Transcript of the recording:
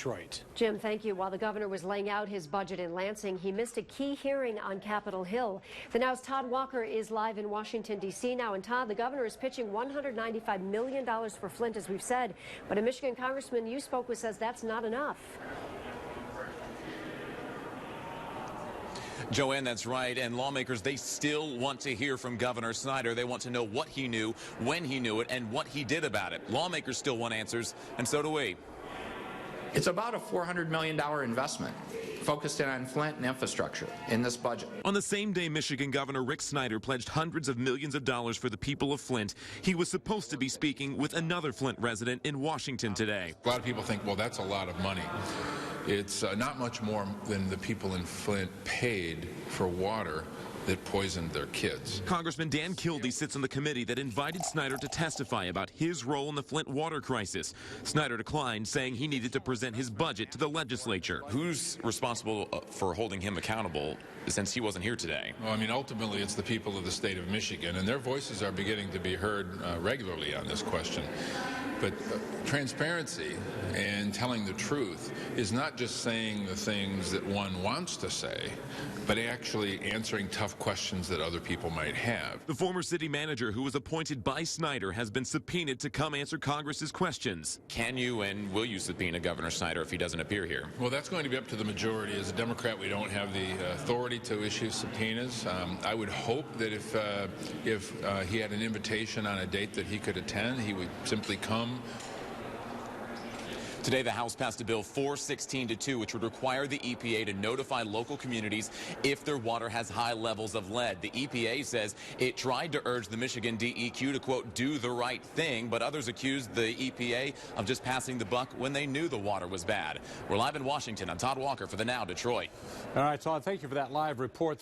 Detroit. Jim, thank you. While the governor was laying out his budget in Lansing, he missed a key hearing on Capitol Hill. The Now's Todd Walker is live in Washington, D.C. now. And Todd, the governor is pitching $195 million for Flint, as we've said. But a Michigan congressman you spoke with says that's not enough. Joanne, that's right. And lawmakers, they still want to hear from Governor Snyder. They want to know what he knew, when he knew it, and what he did about it. Lawmakers still want answers, and so do we. It's about a $400 million investment focused in on Flint and infrastructure in this budget. On the same day Michigan Governor Rick Snyder pledged hundreds of millions of dollars for the people of Flint, he was supposed to be speaking with another Flint resident in Washington today. A lot of people think, well, that's a lot of money. It's not much more than the people in Flint paid for water that poisoned their kids. Congressman Dan Kildee sits on the committee that invited Snyder to testify about his role in the Flint water crisis. Snyder declined, saying he needed to present his budget to the legislature. Who's responsible for holding him accountable since he wasn't here today? Well, I mean, ultimately, it's the people of the state of Michigan, and their voices are beginning to be heard regularly on this question. But transparency and telling the truth is not just saying the things that one wants to say, but actually answering tough questions that other people might have. The former city manager who was appointed by Snyder has been subpoenaed to come answer Congress's questions. Can you and will you subpoena Governor Snyder if he doesn't appear here? Well, that's going to be up to the majority. As a Democrat, we don't have the authority to issue subpoenas. I would hope that if he had an invitation on a date that he could attend, he would simply come. Today, the House passed a bill 416-2, which would require the EPA to notify local communities if their water has high levels of lead. The EPA says it tried to urge the Michigan DEQ to, quote, do the right thing, but others accused the EPA of just passing the buck when they knew the water was bad. We're live in Washington. I'm Todd Walker for The Now, Detroit. All right, Todd, thank you for that live report.